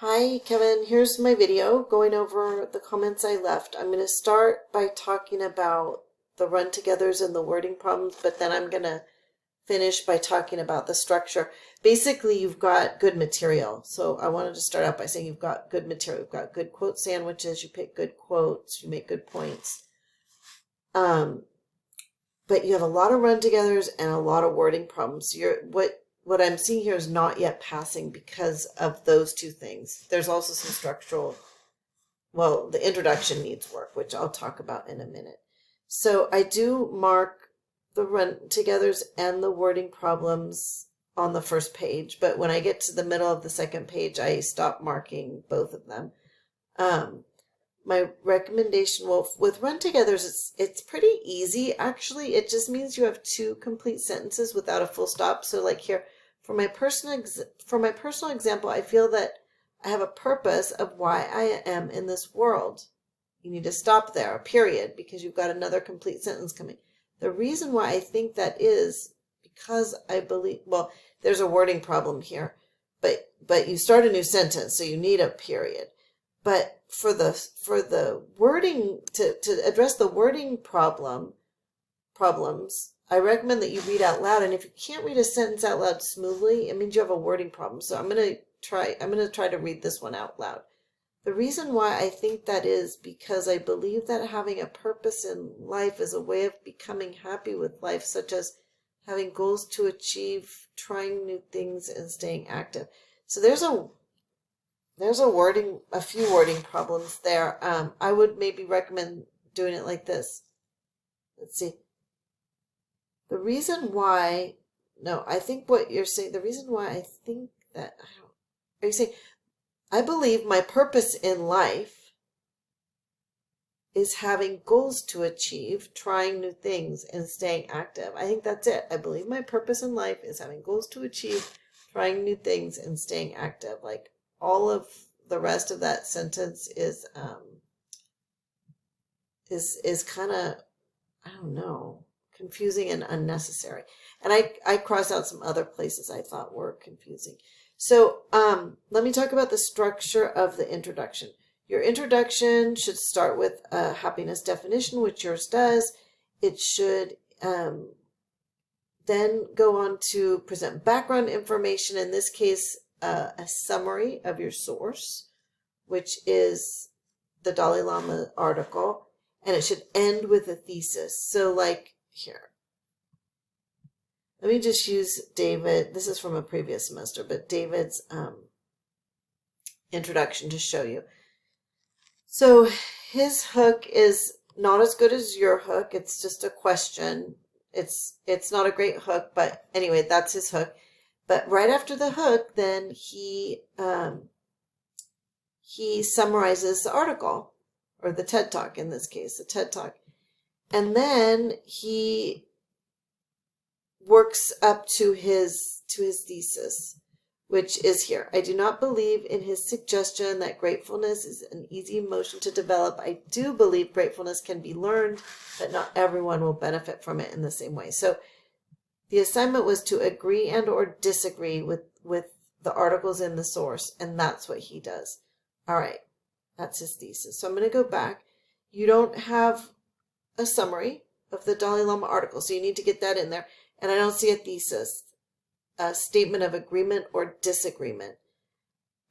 Hi, Kevin. Here's my video going over the comments I left. I'm going to start by talking about the run-togethers and the wording problems, but then I'm going to finish by talking about the structure. Basically, you've got good material. So I wanted to start out by saying you've got good material. You've got good quote sandwiches. You pick good quotes. You make good points. But you have a lot of run-togethers and a lot of wording problems. What I'm seeing here is not yet passing because of those two things. There's also some structural, well, the introduction needs work, which I'll talk about in a minute. So I do mark the run-togethers and the wording problems on the first page, but when I get to the middle of the second page, I stop marking both of them. My recommendation, well, with run-togethers, it's pretty easy, actually. It just means you have two complete sentences without a full stop. So like here, for my personal example, I feel that I have a purpose of why I am in this world. You need to stop there, a period, because you've got another complete sentence coming. The reason why I think that is because I believe, well, there's a wording problem here, but you start a new sentence, so you need a period. But for the wording, to address the wording problems, I recommend that you read out loud. And if you can't read a sentence out loud smoothly, it means you have a wording problem. So I'm gonna try to read this one out loud. The reason why I think that is because I believe that having a purpose in life is a way of becoming happy with life, such as having goals to achieve, trying new things, and staying active. So there's a few wording problems there. I would maybe recommend doing it like this. Let's see. The reason why, no, I think what you're saying, the reason why I think that, are you saying, I believe my purpose in life is having goals to achieve, trying new things, and staying active. I think that's it. I believe my purpose in life is having goals to achieve, trying new things, and staying active. Like, all of the rest of that sentence is kind of, I don't know, confusing and unnecessary. And I crossed out some other places I thought were confusing. So let me talk about the structure of the introduction. Your introduction should start with a happiness definition, which yours does. It should then go on to present background information, in this case, a summary of your source, which is the Dalai Lama article, and it should end with a thesis. So like here, let me just use David. This is from a previous semester, but David's introduction to show you. So his hook is not as good as your hook. It's just a question. It's not a great hook, but anyway, that's his hook. But right after the hook, then he summarizes the article, or the TED Talk in this case, the TED Talk. And then he works up to his thesis, which is here. I do not believe in his suggestion that gratefulness is an easy emotion to develop. I do believe gratefulness can be learned, but not everyone will benefit from it in the same way. So the assignment was to agree and or disagree with the articles in the source, and that's what he does. All right, that's his thesis. So I'm going to go back. You don't have a summary of the Dalai Lama article, so you need to get that in there. And I don't see a thesis, a statement of agreement or disagreement.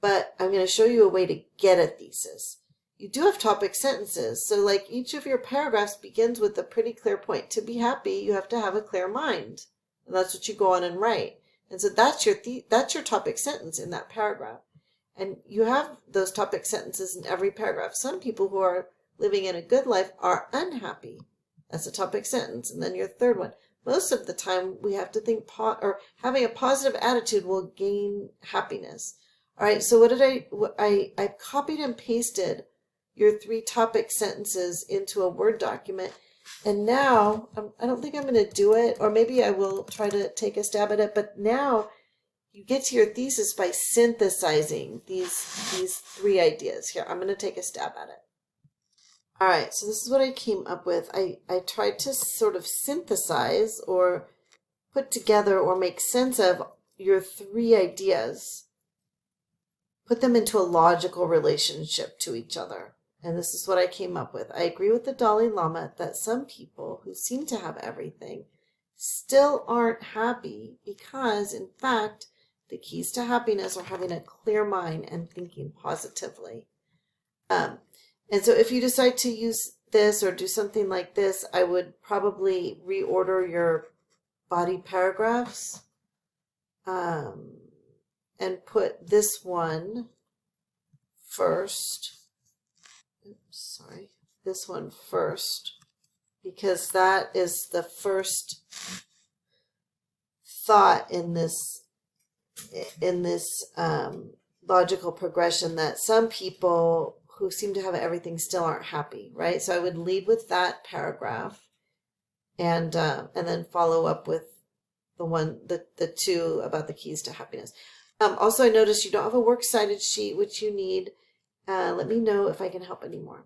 But I'm going to show you a way to get a thesis. You do have topic sentences, so like each of your paragraphs begins with a pretty clear point. To be happy, you have to have a clear mind. And that's what you go on and write. And so that's your topic sentence in that paragraph. And you have those topic sentences in every paragraph. Some people who are living in a good life are unhappy. That's a topic sentence. And then your third one. Most of the time we have to think having a positive attitude will gain happiness. All right, so what did I copied and pasted your three topic sentences into a Word document. And now, I don't think I'm going to do it, or maybe I will try to take a stab at it, but now you get to your thesis by synthesizing these three ideas. Here, I'm going to take a stab at it. All right, so this is what I came up with. I tried to sort of synthesize or put together or make sense of your three ideas put them into a logical relationship to each other. And this is what I came up with. I agree with the Dalai Lama that some people who seem to have everything still aren't happy because, in fact, the keys to happiness are having a clear mind and thinking positively. And so if you decide to use this or do something like this, I would probably reorder your body paragraphs and put this one first. This one first, because that is the first thought in this logical progression, that some people who seem to have everything still aren't happy, right? So I would lead with that paragraph, and then follow up with the two about the keys to happiness. Also, I noticed you don't have a works cited sheet, which you need. Let me know if I can help anymore.